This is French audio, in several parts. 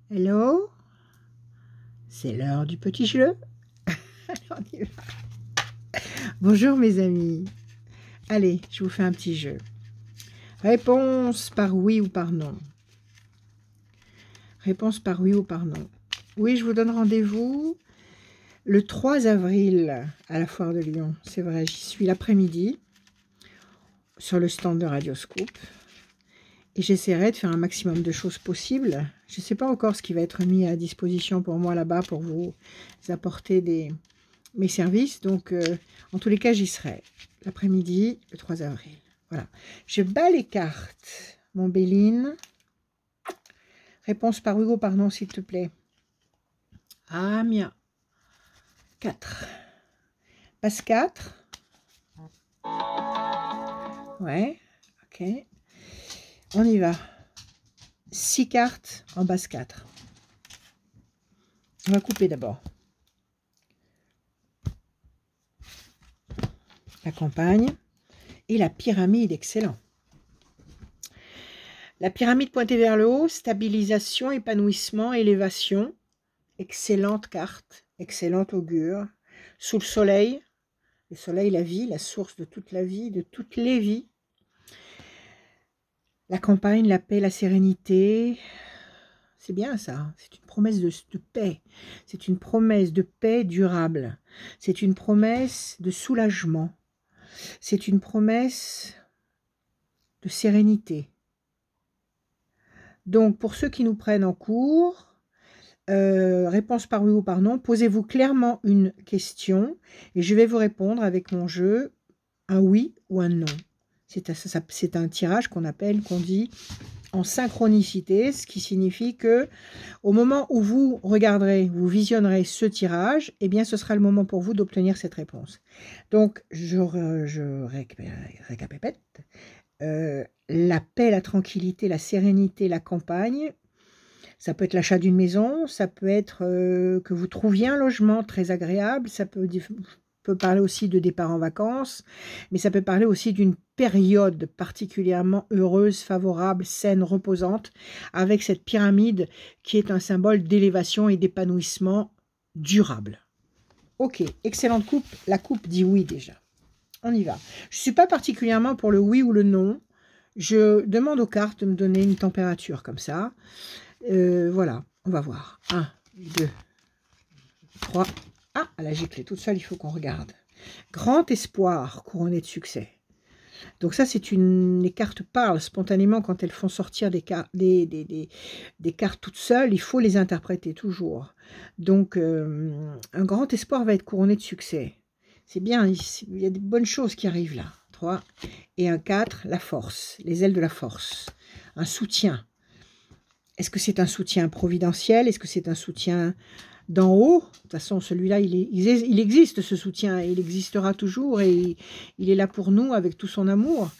Hello, c'est l'heure du petit jeu. On y va. Bonjour mes amis. Allez, je vous fais un petit jeu. Réponse par oui ou par non. Réponse par oui ou par non. Oui, je vous donne rendez-vous le 3 avril à la Foire de Lyon. C'est vrai, j'y suis l'après-midi sur le stand de Radioscoop. Et j'essaierai de faire un maximum de choses possibles. Je ne sais pas encore ce qui va être mis à disposition pour moi là-bas pour vous apporter mes services. Donc, en tous les cas, j'y serai l'après-midi, le 3 avril. Voilà. Je bats les cartes, mon Béline. Réponse par oui ou par non, s'il te plaît. Ah, mien. 4. Passe 4. Ouais, ok. On y va. 6 cartes en base 4. On va couper d'abord. La campagne et la pyramide, excellent. La pyramide pointée vers le haut, stabilisation, épanouissement, élévation. Excellente carte, excellente augure. Sous le soleil, la vie, la source de toute la vie, de toutes les vies. La campagne, la paix, la sérénité. C'est bien ça, c'est une promesse de paix. C'est une promesse de paix durable. C'est une promesse de soulagement. C'est une promesse de sérénité. Donc, pour ceux qui nous prennent en cours, réponse par oui ou par non, posez-vous clairement une question et je vais vous répondre avec mon jeu un oui ou un non. C'est un tirage qu'on dit en synchronicité, ce qui signifie que au moment où vous regarderez, vous visionnerez ce tirage, eh bien ce sera le moment pour vous d'obtenir cette réponse. Donc, je récapépète. La paix, la tranquillité, la sérénité, la campagne. Ça peut être l'achat d'une maison, ça peut être que vous trouviez un logement très agréable, ça peut parler aussi de départ en vacances, mais ça peut parler aussi d'une période particulièrement heureuse, favorable, saine, reposante, avec cette pyramide qui est un symbole d'élévation et d'épanouissement durable. Ok, excellente coupe. La coupe dit oui déjà. On y va. Je ne suis pas particulièrement pour le oui ou le non. Je demande aux cartes de me donner une température comme ça. Voilà, on va voir. 1, 2, 3. Ah, elle a giclé toute seule, il faut qu'on regarde. Grand espoir couronné de succès. Donc ça, les cartes parlent spontanément quand elles font sortir des cartes toutes seules. Il faut les interpréter toujours. Donc, un grand espoir va être couronné de succès. C'est bien, il y a des bonnes choses qui arrivent là. 3 et un 4, la force, les ailes de la force. Un soutien. Est-ce que c'est un soutien providentiel? Est-ce que c'est un soutien d'en haut? De toute façon, celui-là, il existe, ce soutien. Il existera toujours et il est là pour nous avec tout son amour.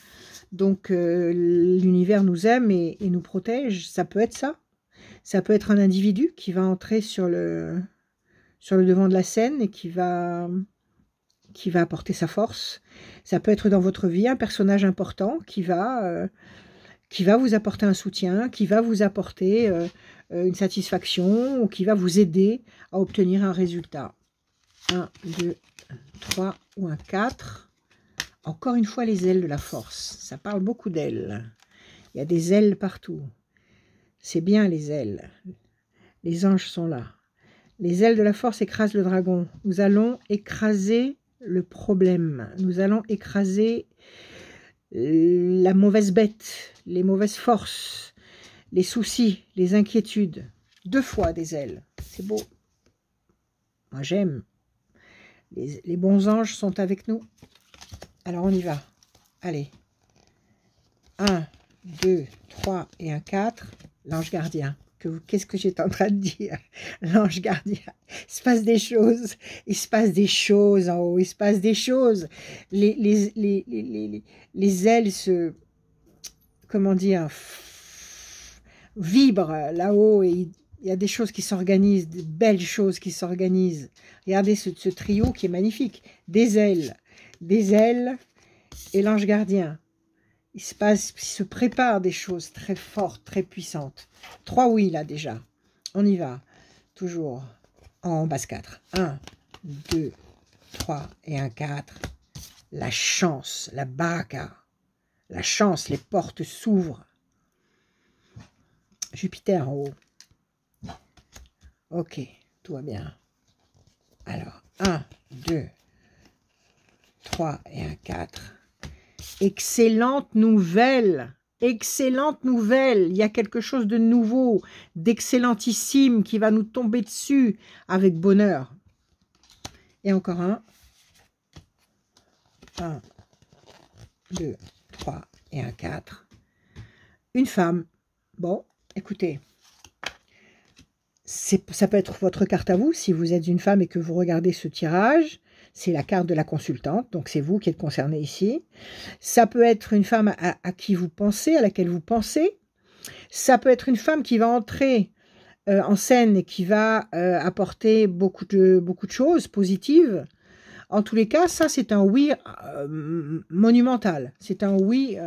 Donc, l'univers nous aime et nous protège. Ça peut être ça. Ça peut être un individu qui va entrer sur le devant de la scène et qui va apporter sa force. Ça peut être dans votre vie un personnage important qui va vous apporter un soutien, qui va vous apporter une satisfaction ou qui va vous aider à obtenir un résultat. 1, 2, 3 ou un 4. Encore une fois, les ailes de la force. Ça parle beaucoup d'ailes. Il y a des ailes partout. C'est bien les ailes. Les anges sont là. Les ailes de la force écrasent le dragon. Nous allons écraser le problème. Nous allons écraser la mauvaise bête, les mauvaises forces, les soucis, les inquiétudes. 2 fois des ailes. C'est beau. Moi, j'aime. Les bons anges sont avec nous. Alors, on y va. Allez. 1, 2, 3 et un 4. L'ange gardien. Qu'est-ce que j'étais en train de dire? L'ange gardien. Il se passe des choses. Il se passe des choses en haut. Il se passe des choses. Les ailes se... Comment dire? Vibrent là-haut et il y a des choses qui s'organisent, de belles choses qui s'organisent. Regardez ce trio qui est magnifique. Des ailes et l'ange gardien. Il se prépare des choses très fortes, très puissantes. 3 oui, là, déjà. On y va. Toujours en base 4. 1, 2, 3 et un 4. La chance, la baraka. La chance, les portes s'ouvrent. Jupiter en haut. Ok, tout va bien. Alors, 1, 2, 3 et un 4. Excellente nouvelle. Excellente nouvelle. Il y a quelque chose de nouveau, d'excellentissime qui va nous tomber dessus avec bonheur. Et encore un. 1, 2, 3 et un 4. Une femme. Bon, écoutez. Ça peut être votre carte à vous, si vous êtes une femme et que vous regardez ce tirage. C'est la carte de la consultante, donc c'est vous qui êtes concerné ici. Ça peut être une femme à qui vous pensez, à laquelle vous pensez. Ça peut être une femme qui va entrer en scène et qui va apporter beaucoup de choses positives. En tous les cas, ça c'est un oui monumental, c'est un oui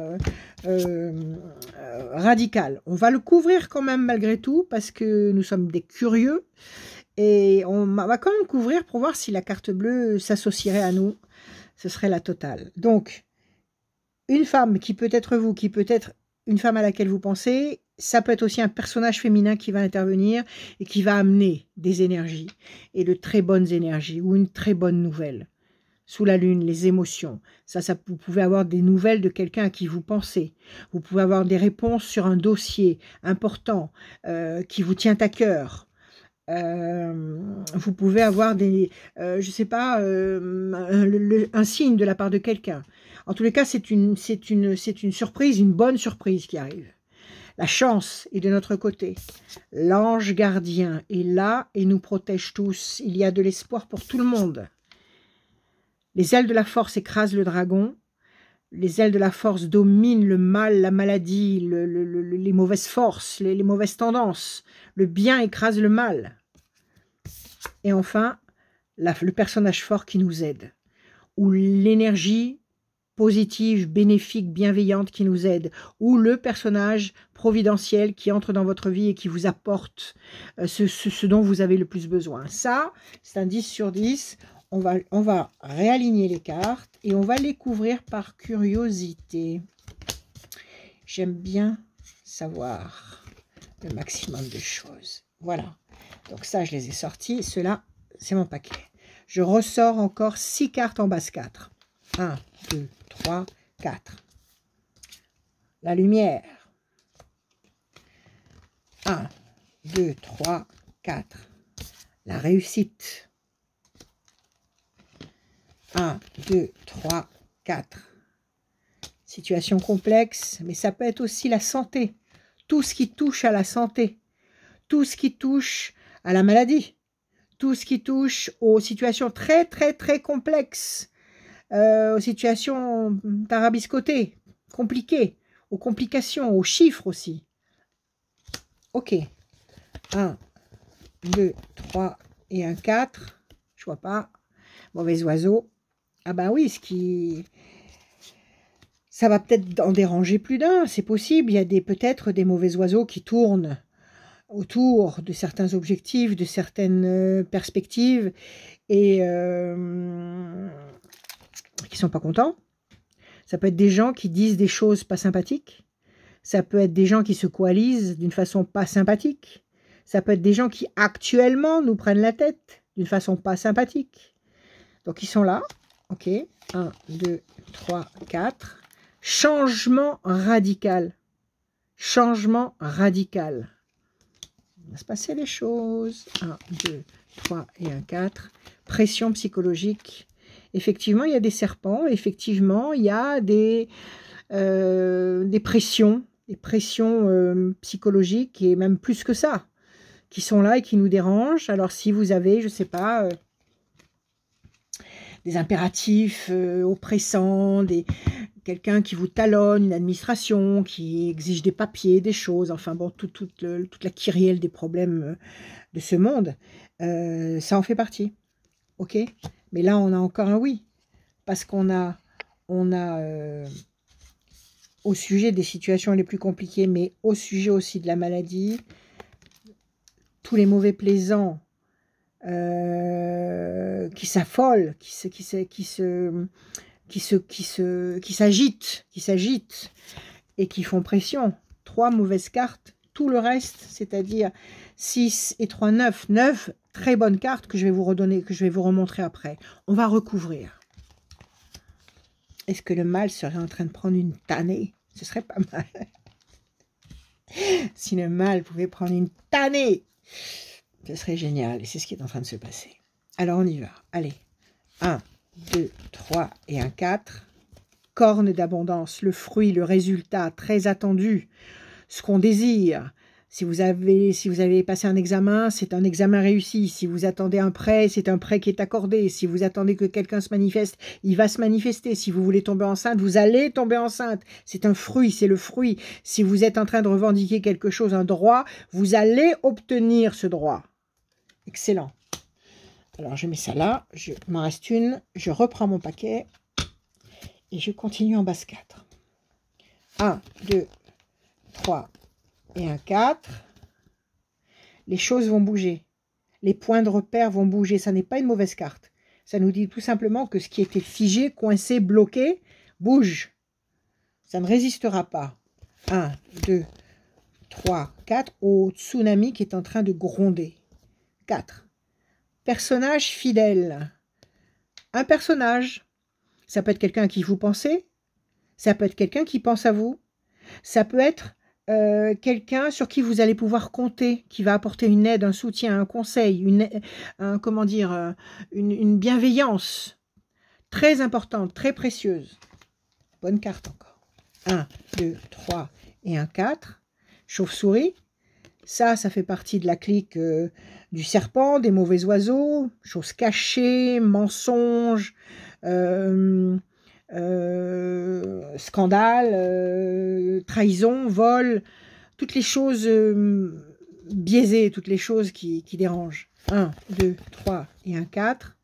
radical. On va le couvrir quand même malgré tout parce que nous sommes des curieux et on va quand même couvrir pour voir si la carte bleue s'associerait à nous. Ce serait la totale. Donc, une femme qui peut être vous, qui peut être une femme à laquelle vous pensez, ça peut être aussi un personnage féminin qui va intervenir et qui va amener des énergies et de très bonnes énergies ou une très bonne nouvelle. Sous la lune, les émotions. Ça, vous pouvez avoir des nouvelles de quelqu'un à qui vous pensez. Vous pouvez avoir des réponses sur un dossier important qui vous tient à cœur. Vous pouvez avoir des, je sais pas, un signe de la part de quelqu'un. En tous les cas, c'est une surprise, une bonne surprise qui arrive. La chance est de notre côté. L'ange gardien est là et nous protège tous. Il y a de l'espoir pour tout le monde. Les ailes de la force écrasent le dragon. Les ailes de la force dominent le mal, la maladie, les mauvaises forces, les mauvaises tendances. Le bien écrase le mal. Et enfin, le personnage fort qui nous aide. Ou l'énergie positive, bénéfique, bienveillante qui nous aide. Ou le personnage providentiel qui entre dans votre vie et qui vous apporte ce dont vous avez le plus besoin. Ça, c'est un 10 sur 10. On va réaligner les cartes et on va les couvrir par curiosité. J'aime bien savoir le maximum de choses. Voilà. Donc ça, je les ai sortis. Ceux-là, c'est mon paquet. Je ressors encore 6 cartes en base 4. 1, 2, 3, 4. La lumière. 1, 2, 3, 4. La réussite. 1, 2, 3, 4. Situation complexe, mais ça peut être aussi la santé. Tout ce qui touche à la santé. Tout ce qui touche à la maladie. Tout ce qui touche aux situations très, très, très complexes. Aux situations tarabiscotées, compliquées. Aux complications, aux chiffres aussi. Ok. 1, 2, 3 et un 4. Je vois pas. Mauvais oiseau. Ah bah oui, ça va peut-être en déranger plus d'un, c'est possible. Il y a peut-être des mauvais oiseaux qui tournent autour de certains objectifs, de certaines perspectives et qui sont pas contents. Ça peut être des gens qui disent des choses pas sympathiques. Ça peut être des gens qui se coalisent d'une façon pas sympathique. Ça peut être des gens qui actuellement nous prennent la tête d'une façon pas sympathique. Donc ils sont là. Ok, 1, 2, 3, 4. Changement radical. Changement radical. Il va se passer les choses. 1, 2, 3 et un 4. Pression psychologique. Effectivement, il y a des serpents. Effectivement, il y a des pressions. Des pressions psychologiques et même plus que ça. Qui sont là et qui nous dérangent. Alors si vous avez, je ne sais pas... des impératifs oppressants, quelqu'un qui vous talonne, une administration qui exige des papiers, des choses, enfin bon, toute la kyrielle des problèmes de ce monde, ça en fait partie, ok? Mais là, on a encore un oui, parce qu'on a au sujet des situations les plus compliquées, mais au sujet aussi de la maladie, tous les mauvais plaisants qui s'affolent, qui s'agitent et qui font pression. 3 mauvaises cartes. Tout le reste, c'est-à-dire 6 et 3, 9. 9, très bonnes cartes que je vais vous redonner, que je vais vous remontrer après. On va recouvrir. Est-ce que le mal serait en train de prendre une tannée? Ce serait pas mal. Si le mal pouvait prendre une tannée, ce serait génial. Et c'est ce qui est en train de se passer. Alors, on y va. Allez. 1, 2, 3 et un 4. Corne d'abondance, le fruit, le résultat très attendu, ce qu'on désire. Si vous avez passé un examen, c'est un examen réussi. Si vous attendez un prêt, c'est un prêt qui est accordé. Si vous attendez que quelqu'un se manifeste, il va se manifester. Si vous voulez tomber enceinte, vous allez tomber enceinte. C'est un fruit, c'est le fruit. Si vous êtes en train de revendiquer quelque chose, un droit, vous allez obtenir ce droit. Excellent. Alors, je mets ça là. Il m'en reste une. Je reprends mon paquet. Et je continue en base 4. 1, 2, 3 et un 4. Les choses vont bouger. Les points de repère vont bouger. Ça n'est pas une mauvaise carte. Ça nous dit tout simplement que ce qui était figé, coincé, bloqué, bouge. Ça ne résistera pas. 1, 2, 3, 4. Au tsunami qui est en train de gronder. 4. Personnage fidèle. Un personnage. Ça peut être quelqu'un à qui vous pensez. Ça peut être quelqu'un qui pense à vous. Ça peut être quelqu'un sur qui vous allez pouvoir compter, qui va apporter une aide, un soutien, un conseil, une bienveillance très importante, très précieuse. Bonne carte encore. 1, 2, 3 et un 4. Chauve-souris. Ça fait partie de la clique du serpent, des mauvais oiseaux, choses cachées, mensonges, scandale, trahison, vol, toutes les choses biaisées, toutes les choses qui dérangent. 1, 2, 3 et un 4.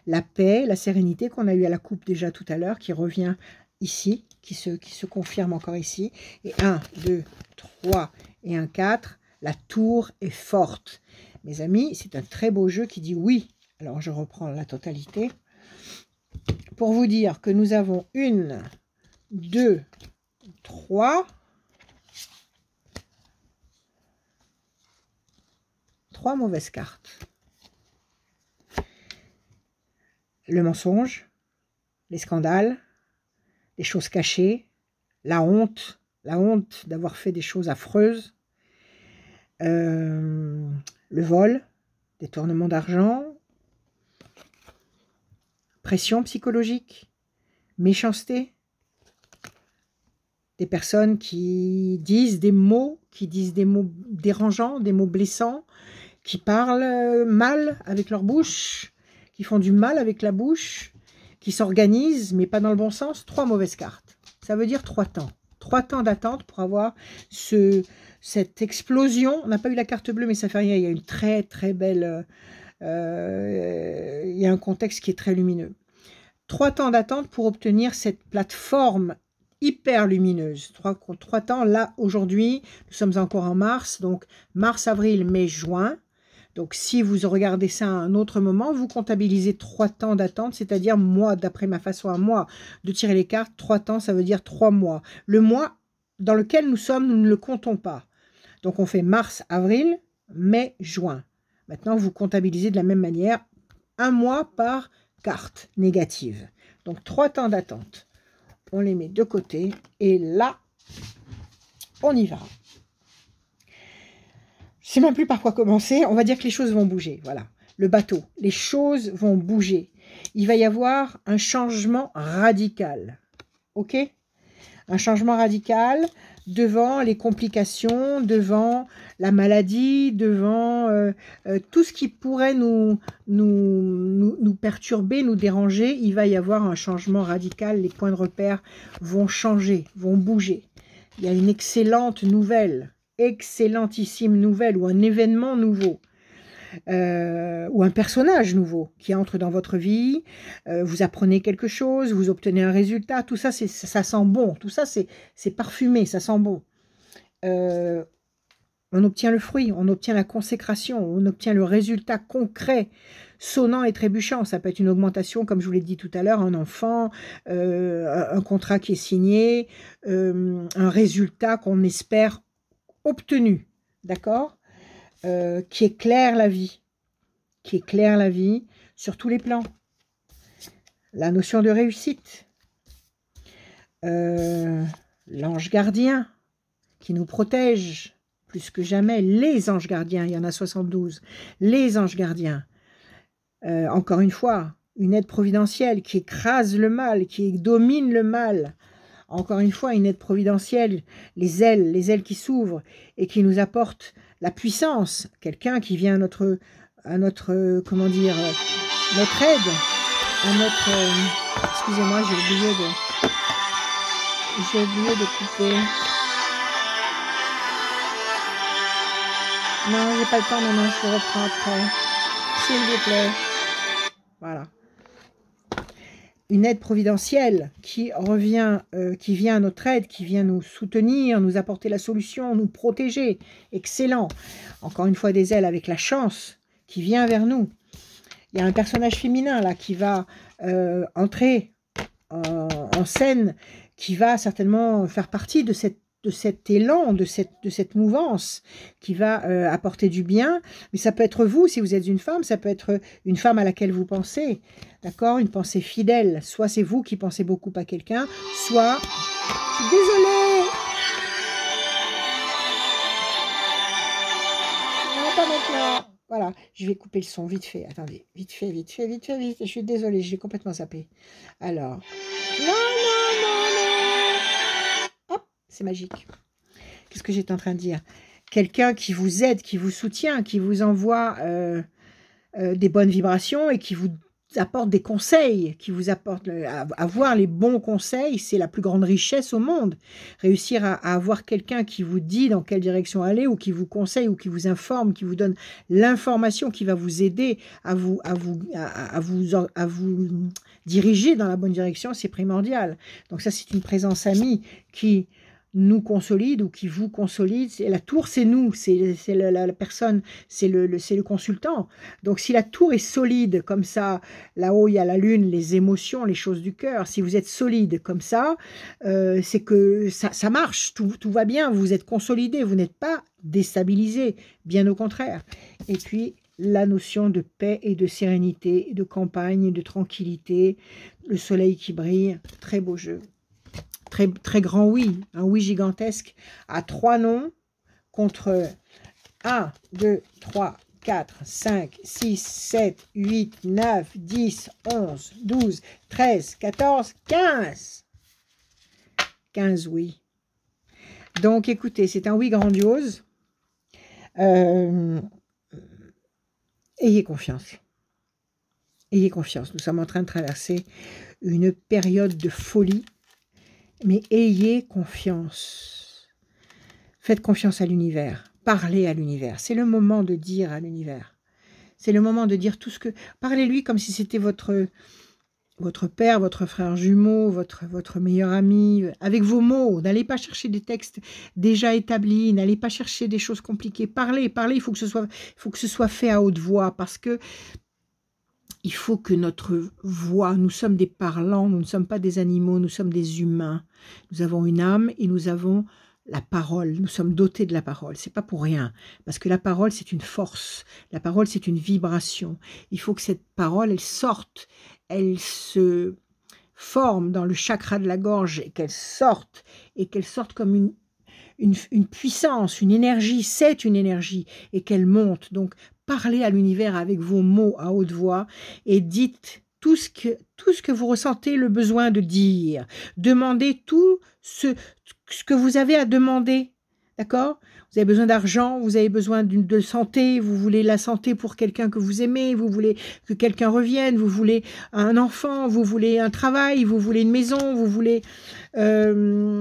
La paix, la sérénité qu'on a eu à la coupe déjà tout à l'heure, qui revient ici, qui se confirme encore ici. Et 1, 2, 3 et un 4. La tour est forte. Mes amis, c'est un très beau jeu qui dit oui. Alors, je reprends la totalité. Pour vous dire que nous avons 1, 2, 3 mauvaises cartes. Le mensonge, les scandales, les choses cachées, la honte d'avoir fait des choses affreuses, le vol, détournement d'argent, pression psychologique, méchanceté, des personnes qui disent des mots dérangeants, des mots blessants, qui parlent mal avec leur bouche, qui font du mal avec la bouche, qui s'organisent, mais pas dans le bon sens. 3 mauvaises cartes. Ça veut dire 3 temps. 3 temps d'attente pour avoir cette explosion. On n'a pas eu la carte bleue, mais ça fait rien. Il y a une très très belle... il y a un contexte qui est très lumineux. 3 temps d'attente pour obtenir cette plateforme hyper lumineuse. 3 temps, là, aujourd'hui, nous sommes encore en mars, donc mars, avril, mai, juin. Donc, si vous regardez ça à un autre moment, vous comptabilisez 3 temps d'attente, c'est-à-dire moi, d'après ma façon à moi de tirer les cartes, 3 temps, ça veut dire 3 mois. Le mois dans lequel nous sommes, nous ne le comptons pas. Donc, on fait mars, avril, mai, juin. Maintenant, vous comptabilisez de la même manière, 1 mois par carte négative. Donc, 3 temps d'attente. On les met de côté. Et là, on y va. Je ne sais même plus par quoi commencer. On va dire que les choses vont bouger. Voilà. Le bateau. Les choses vont bouger. Il va y avoir un changement radical. OK ? Un changement radical devant les complications, devant la maladie, devant tout ce qui pourrait nous perturber, nous déranger. Il va y avoir un changement radical. Les points de repère vont changer, vont bouger. Il y a une excellente nouvelle, excellentissime nouvelle, ou un événement nouveau, ou un personnage nouveau qui entre dans votre vie. Vous apprenez quelque chose, vous obtenez un résultat. Tout ça, ça sent bon. Tout ça, c'est parfumé, ça sent bon. on obtient le fruit, on obtient la consécration, on obtient le résultat concret, sonnant et trébuchant. Ça peut être une augmentation, comme je vous l'ai dit tout à l'heure, un enfant, un contrat qui est signé, un résultat qu'on espère obtenu, d'accord, qui éclaire la vie, sur tous les plans. La notion de réussite, l'ange gardien qui nous protège plus que jamais, les anges gardiens, il y en a 72, les anges gardiens. Encore une fois, une aide providentielle qui écrase le mal, qui domine le mal. Encore une fois, une aide providentielle, les ailes qui s'ouvrent et qui nous apportent la puissance. Quelqu'un qui vient à notre comment dire, notre aide, à notre... excusez-moi, j'ai oublié de couper. Non, j'ai pas le temps maintenant, je vous reprends après. S'il vous plaît. Voilà. Une aide providentielle qui revient, qui vient à notre aide, qui vient nous soutenir, nous apporter la solution, nous protéger. Excellent. Encore une fois, des ailes avec la chance qui vient vers nous. Il y a un personnage féminin là qui va entrer en scène, qui va certainement faire partie de cet élan, de cette mouvance qui va apporter du bien. Mais ça peut être vous, si vous êtes une femme, ça peut être une femme à laquelle vous pensez, d'accord, une pensée fidèle. Soit c'est vous qui pensez beaucoup à quelqu'un, soit... Je suis désolée. Non, pas maintenant. Voilà, je vais couper le son vite fait. Attendez, vite fait. Je suis désolée, j'ai complètement zappé. Alors, non. C'est magique. Qu'est-ce que j'étais en train de dire? Quelqu'un qui vous aide, qui vous soutient, qui vous envoie des bonnes vibrations et qui vous apporte des conseils, qui vous apporte... avoir les bons conseils, c'est la plus grande richesse au monde. Réussir à avoir quelqu'un qui vous dit dans quelle direction aller, ou qui vous conseille, ou qui vous informe, qui vous donne l'information qui va vous aider à vous diriger dans la bonne direction, c'est primordial. Donc ça, c'est une présence amie qui nous consolide ou qui vous consolide. La tour, c'est nous, c'est la personne, c'est le consultant. Donc si la tour est solide comme ça, là-haut il y a la lune, les émotions, les choses du cœur, si vous êtes solide comme ça, c'est que ça marche, tout va bien, vous êtes consolidé, vous n'êtes pas déstabilisé, bien au contraire. Et puis la notion de paix et de sérénité, de campagne, de tranquillité, le soleil qui brille, très beau jeu. Très, très grand oui, un oui gigantesque à 3 noms contre 1, 2, 3, 4, 5, 6, 7, 8, 9, 10, 11, 12, 13, 14, 15. 15 oui. Donc écoutez, c'est un oui grandiose. Ayez confiance. Ayez confiance. Nous sommes en train de traverser une période de folie. Mais ayez confiance. Faites confiance à l'univers. Parlez à l'univers. C'est le moment de dire à l'univers. C'est le moment de dire tout ce que... Parlez-lui comme si c'était votre père, votre frère jumeau, votre meilleur ami, avec vos mots. N'allez pas chercher des textes déjà établis. N'allez pas chercher des choses compliquées. Parlez. Il faut que ce soit fait à haute voix, parce que il faut que notre voix, nous sommes des parlants, nous ne sommes pas des animaux, nous sommes des humains. Nous avons une âme et nous avons la parole. Nous sommes dotés de la parole. C'est pas pour rien, parce que la parole, c'est une force. La parole, c'est une vibration. Il faut que cette parole, elle sorte, elle se forme dans le chakra de la gorge, et qu'elle sorte comme une puissance, une énergie. C'est une énergie, et qu'elle monte. Donc, parlez à l'univers avec vos mots à haute voix et dites tout ce que vous ressentez le besoin de dire. Demandez tout ce que vous avez à demander, d'accord? Vous avez besoin d'argent, vous avez besoin de santé, vous voulez la santé pour quelqu'un que vous aimez, vous voulez que quelqu'un revienne, vous voulez un enfant, vous voulez un travail, vous voulez une maison, vous voulez que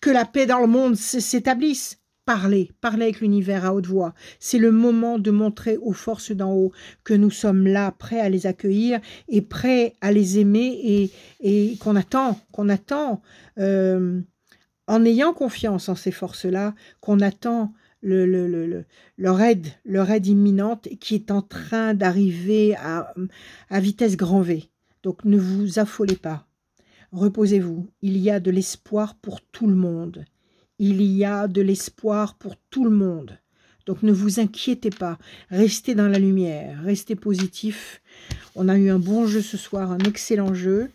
la paix dans le monde s'établisse. Parlez avec l'univers à haute voix. C'est le moment de montrer aux forces d'en haut que nous sommes là, prêts à les accueillir et prêts à les aimer, et qu'on attend en ayant confiance en ces forces-là, qu'on attend leur aide imminente qui est en train d'arriver à vitesse grand V. Donc ne vous affolez pas, reposez-vous, il y a de l'espoir pour tout le monde. Il y a de l'espoir pour tout le monde. Donc ne vous inquiétez pas, restez dans la lumière, restez positif. On a eu un bon jeu ce soir, un excellent jeu.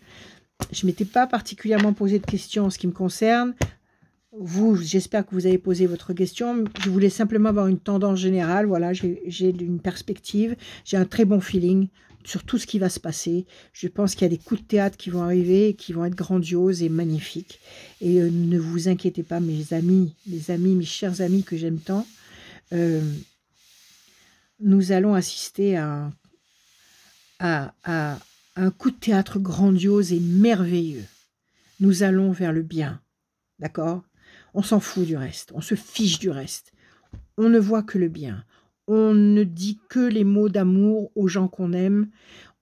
Je ne m'étais pas particulièrement posé de questions en ce qui me concerne. Vous, j'espère que vous avez posé votre question. Je voulais simplement avoir une tendance générale. Voilà, j'ai une perspective, j'ai un très bon feeling sur tout ce qui va se passer. Je pense qu'il y a des coups de théâtre qui vont arriver, qui vont être grandioses et magnifiques. Et ne vous inquiétez pas, mes amis, mes chers amis que j'aime tant. Nous allons assister à un coup de théâtre grandiose et merveilleux. Nous allons vers le bien, d'accord? On s'en fout du reste, on se fiche du reste. On ne voit que le bien. On ne dit que les mots d'amour aux gens qu'on aime.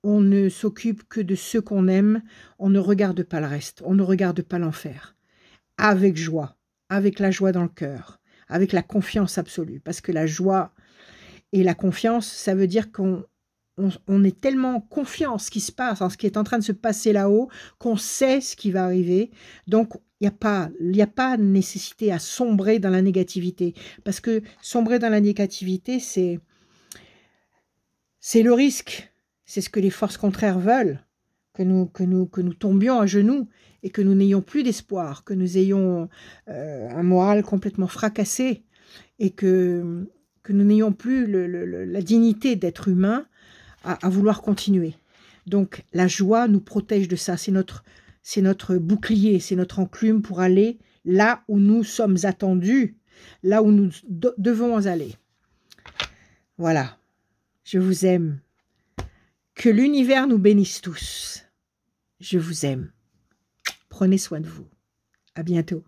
On ne s'occupe que de ceux qu'on aime. On ne regarde pas le reste. On ne regarde pas l'enfer. Avec joie, avec la joie dans le cœur, avec la confiance absolue. Parce que la joie et la confiance, ça veut dire qu'on est tellement confiant en ce qui se passe, en ce qui est en train de se passer là-haut, qu'on sait ce qui va arriver. Donc, il n'y a pas nécessité à sombrer dans la négativité. Parce que sombrer dans la négativité, c'est le risque. C'est ce que les forces contraires veulent. Que nous tombions à genoux et que nous n'ayons plus d'espoir, que nous ayons un moral complètement fracassé et que nous n'ayons plus la dignité d'être humain à vouloir continuer. Donc la joie nous protège de ça, c'est notre bouclier, c'est notre enclume pour aller là où nous sommes attendus, là où nous devons aller. Voilà, je vous aime. Que l'univers nous bénisse tous. Je vous aime. Prenez soin de vous. À bientôt.